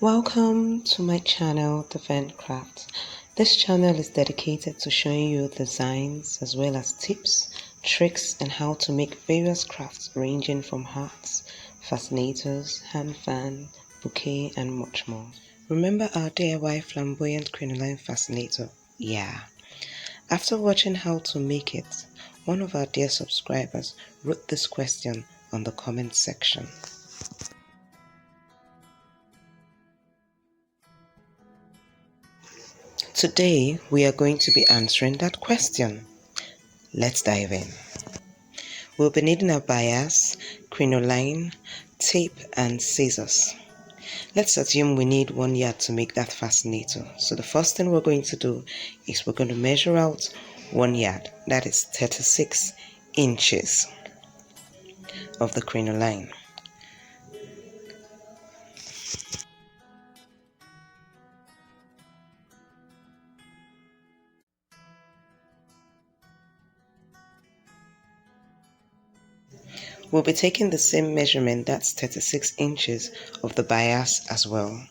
Welcome to my channel, The Craft. This channel is dedicated to showing you designs as well as tips, tricks, and how to make various crafts ranging from hearts, fascinators, hand fan, bouquet, and much more. Remember our DIY flamboyant crinoline fascinator? Yeah. After watching how to make it, one of our dear subscribers wrote this question on the comment section. Today, we are going to be answering that question. Let's dive in. We'll be needing a bias, crinoline, tape, and scissors. Let's assume we need 1 yard to make that fascinator. So the first thing we're going to do is we're going to measure out 1 yard. That is 36 inches of the crinoline. We'll be taking the same measurement, that's 36 inches, of the bias as well.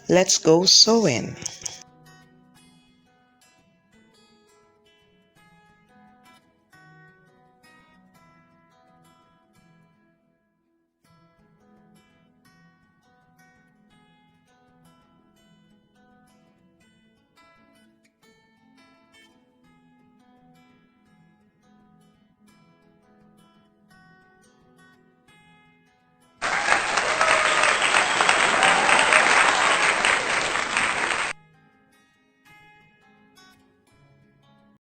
Let's go sewing.